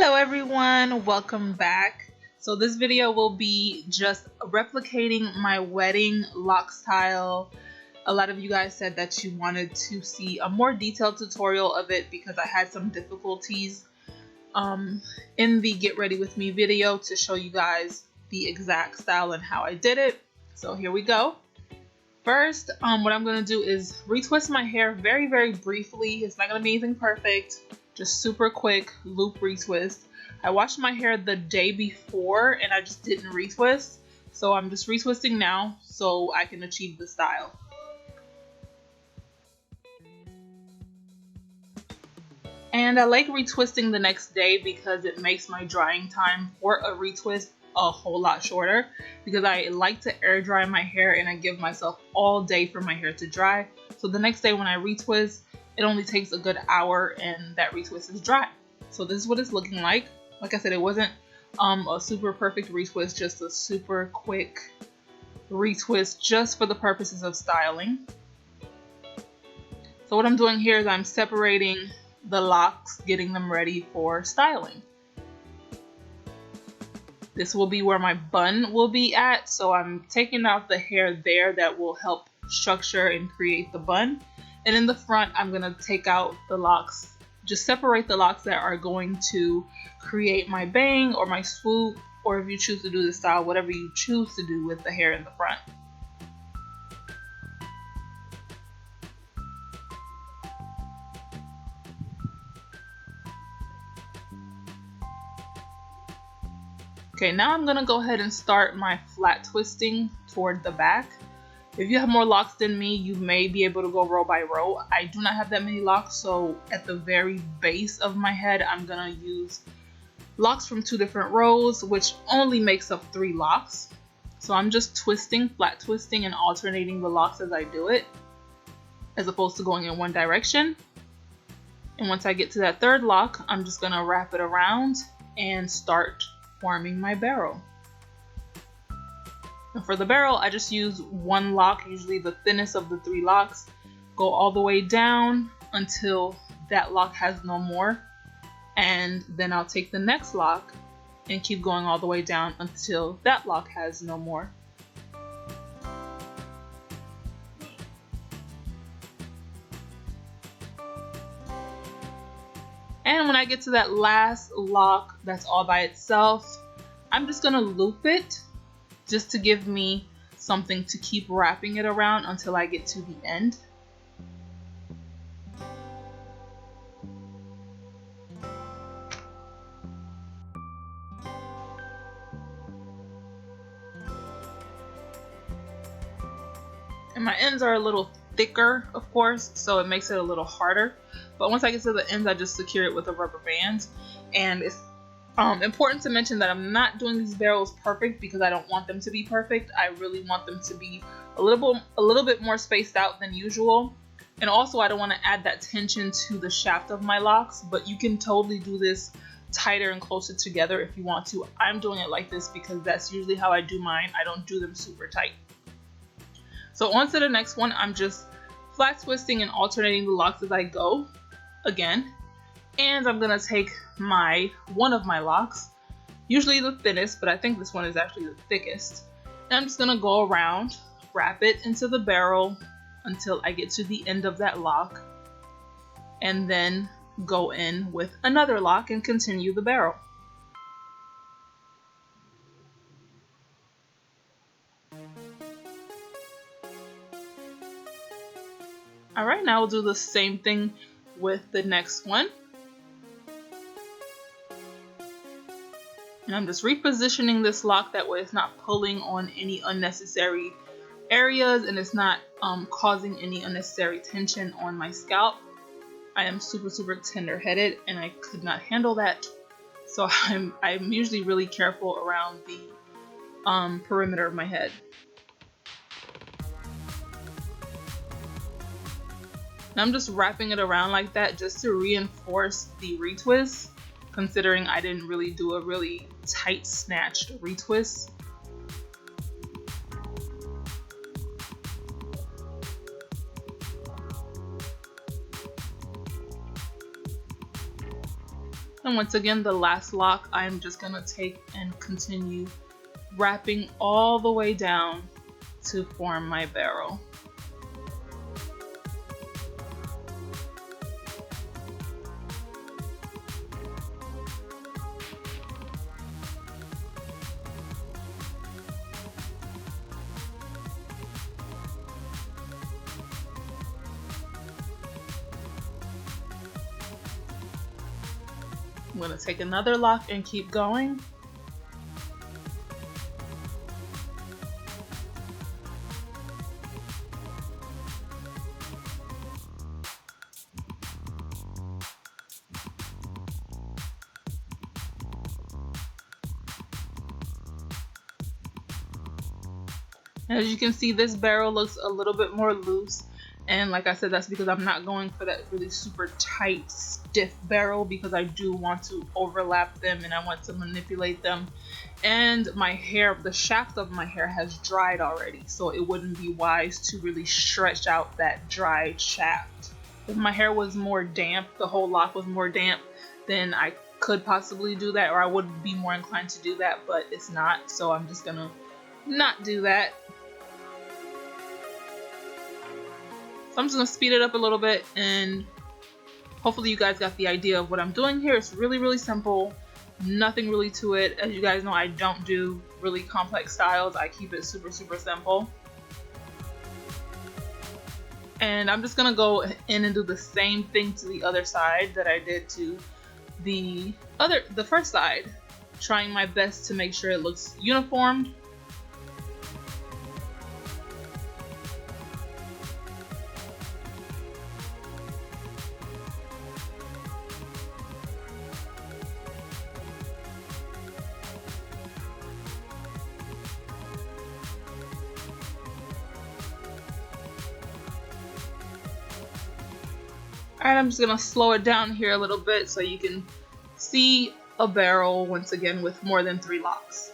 Hello everyone, welcome back. So this video will be just replicating my wedding lock style. A lot of you guys said that you wanted to see a more detailed tutorial of it because I had some difficulties in the get ready with me video to show you guys the exact style and how I did it. So here we go. First, what I'm going to do is retwist my hair very briefly. It's not going to be anything perfect. Just super quick loop retwist. I washed my hair the day before and I just didn't retwist. So I'm just retwisting now so I can achieve the style. And I like retwisting the next day because it makes my drying time for a retwist a whole lot shorter, because I like to air dry my hair and I give myself all day for my hair to dry. So the next day when I retwist, it only takes a good hour and that retwist is dry. So this is what it's looking like. Like I said, it wasn't a super perfect retwist, just a super quick retwist just for the purposes of styling. So what I'm doing here is I'm separating the locks, getting them ready for styling. This will be where my bun will be at, so I'm taking out the hair there that will help structure and create the bun. And in the front, I'm gonna take out the locks, just separate the locks that are going to create my bang or my swoop, or if you choose to do this style, whatever you choose to do with the hair in the front. Okay, now I'm gonna go ahead and start my flat twisting toward the back. If you have more locks than me, you may be able to go row by row. I do not have that many locks, so at the very base of my head, I'm gonna use locks from 2 different rows, which only makes up 3 locks. So I'm just twisting, flat twisting, and alternating the locks as I do it, as opposed to going in one direction. And once I get to that 3rd lock, I'm just gonna wrap it around and start forming my barrel. And for the barrel, I just use 1 lock, usually the thinnest of the 3 locks, go all the way down until that lock has no more, and then I'll take the next lock and keep going all the way down until that lock has no more. And when I get to that last lock that's all by itself, I'm just gonna loop it just to give me something to keep wrapping it around until I get to the end. And my ends are a little thicker, of course, so it makes it a little harder. But once I get to the ends, I just secure it with a rubber band. And it's important to mention that I'm not doing these barrels perfect because I don't want them to be perfect. I really want them to be a little bit more spaced out than usual. And also, I don't want to add that tension to the shaft of my locks, but you can totally do this tighter and closer together if you want to. I'm doing it like this because that's usually how I do mine. I don't do them super tight. So on to the next one, I'm just flat twisting and alternating the locks as I go again. And I'm gonna take one of my locks, usually the thinnest, but I think this one is actually the thickest. And I'm just gonna go around, wrap it into the barrel until I get to the end of that lock, and then go in with another lock and continue the barrel. Alright, now we'll do the same thing with the next one. And I'm just repositioning this lock, that way it's not pulling on any unnecessary areas and it's not causing any unnecessary tension on my scalp. I am super tender-headed and I could not handle that. So I'm usually really careful around the perimeter of my head. And I'm just wrapping it around like that just to reinforce the retwist, considering I didn't really do a really tight snatched retwist. And once again, the last lock, I'm just gonna take and continue wrapping all the way down to form my barrel. I'm going to take another lock and keep going. As you can see, this barrel looks a little bit more loose, and like I said, that's because I'm not going for that really super tight, stiff barrel, because I do want to overlap them and I want to manipulate them. And my hair, the shaft of my hair has dried already, so it wouldn't be wise to really stretch out that dried shaft. If my hair was more damp, the whole lock was more damp, then I could possibly do that, or I would be more inclined to do that, but it's not, so I'm just gonna not do that. So I'm just gonna speed it up a little bit, and hopefully you guys got the idea of what I'm doing here. It's really, really simple. Nothing really to it. As you guys know, I don't do really complex styles. I keep it super, super simple. And I'm just gonna go in and do the same thing to the other side that I did to the first side, trying my best to make sure it looks uniformed. Alright, I'm just going to slow it down here a little bit so you can see a barrel once again with more than 3 locks.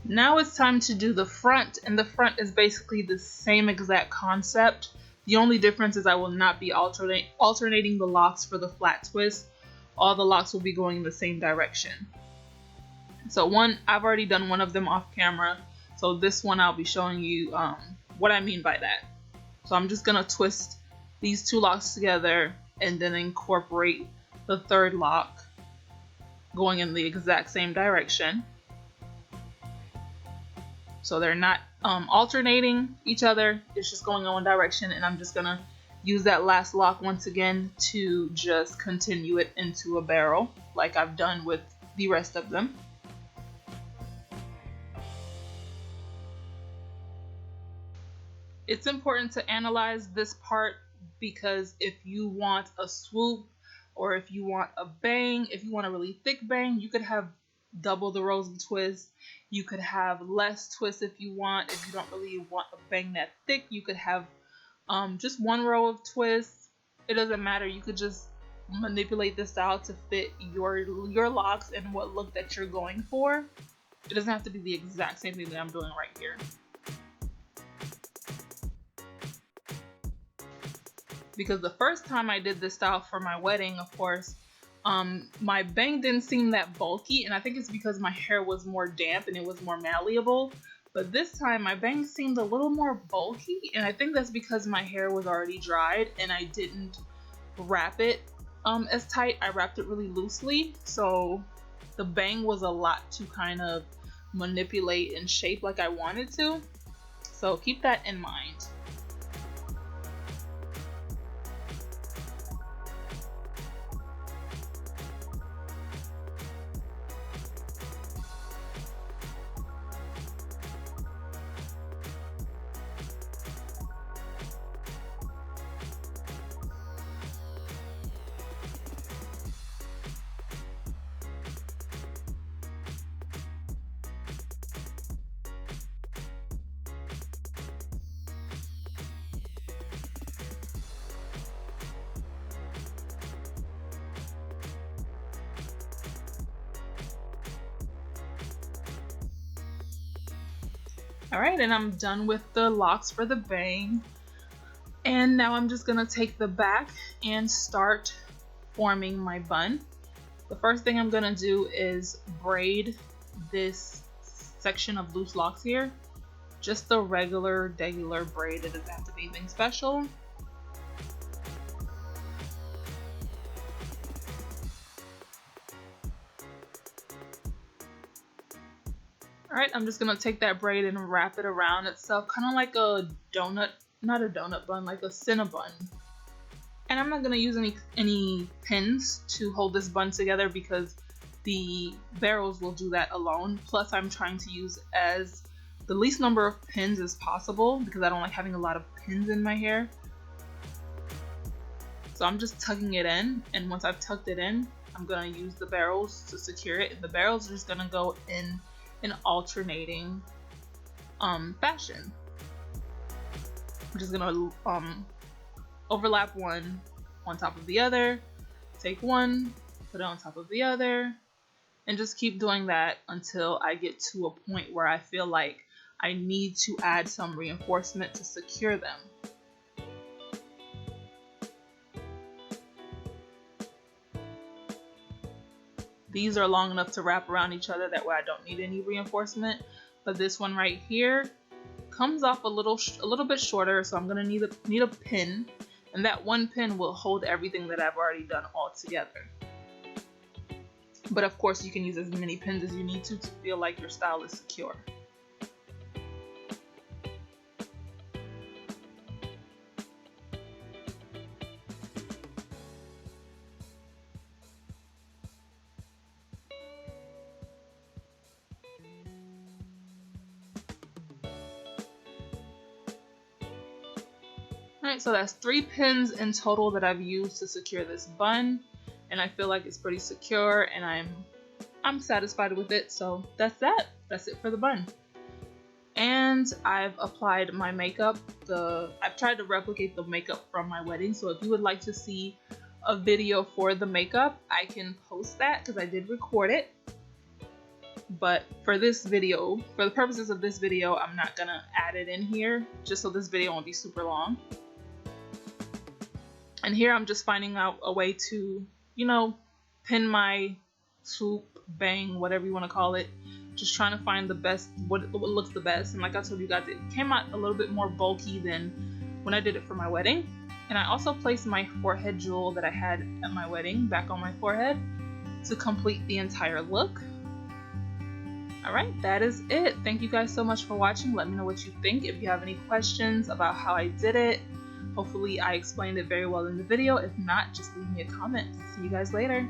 Now it's time to do the front, and the front is basically the same exact concept. The only difference is I will not be alternating the locks for the flat twist. All the locks will be going in the same direction. So I've already done one of them off camera, so this one I'll be showing you what I mean by that. So I'm just gonna twist these 2 locks together and then incorporate the 3rd lock going in the exact same direction. So they're not alternating each other. It's just going in one direction, and I'm just gonna use that last lock once again to just continue it into a barrel like I've done with the rest of them. It's important to analyze this part because if you want a swoop or if you want a bang, if you want a really thick bang, you could have double the rows of twists. You could have less twists if you want. If you don't really want a bang that thick, you could have just one row of twists. It doesn't matter. You could just manipulate this style to fit your locks and what look that you're going for. It doesn't have to be the exact same thing that I'm doing right here. Because the first time I did this style for my wedding, of course, my bang didn't seem that bulky, and I think it's because my hair was more damp and it was more malleable. But this time my bang seemed a little more bulky, and I think that's because my hair was already dried and I didn't wrap it as tight. I wrapped it really loosely, so the bang was a lot to kind of manipulate and shape like I wanted to. So keep that in mind. Alright, and I'm done with the locks for the bang. And now I'm just gonna take the back and start forming my bun. The first thing I'm gonna do is braid this section of loose locks here. Just the regular braid. It doesn't have to be anything special. Alright, I'm just gonna take that braid and wrap it around itself, kind of like a donut, not a donut bun, like a Cinnabon. And I'm not gonna use any pins to hold this bun together because the barrels will do that alone. Plus, I'm trying to use as the least number of pins as possible because I don't like having a lot of pins in my hair. So I'm just tucking it in, and once I've tucked it in, I'm gonna use the barrels to secure it. And the barrels are just gonna go in an alternating fashion. I'm just gonna overlap one on top of the other, take one, put it on top of the other, and just keep doing that until I get to a point where I feel like I need to add some reinforcement to secure them. These are long enough to wrap around each other, that way I don't need any reinforcement. But this one right here comes off a little bit shorter, so I'm gonna need a pin, and that one pin will hold everything that I've already done all together. But of course, you can use as many pins as you need to feel like your style is secure. Alright, so that's 3 pins in total that I've used to secure this bun, and I feel like it's pretty secure, and I'm satisfied with it. So that's that. That's it for the bun. And I've applied my makeup. I've tried to replicate the makeup from my wedding, so if you would like to see a video for the makeup, I can post that because I did record it. But for this video, for the purposes of this video, I'm not gonna add it in here, just so this video won't be super long. And here I'm just finding out a way to, you know, pin my swoop, bang, whatever you want to call it. Just trying to find the best, what looks the best. And like I told you guys, it came out a little bit more bulky than when I did it for my wedding. And I also placed my forehead jewel that I had at my wedding back on my forehead to complete the entire look. Alright, that is it. Thank you guys so much for watching. Let me know what you think. If you have any questions about how I did it, hopefully I explained it very well in the video. If not, just leave me a comment. See you guys later.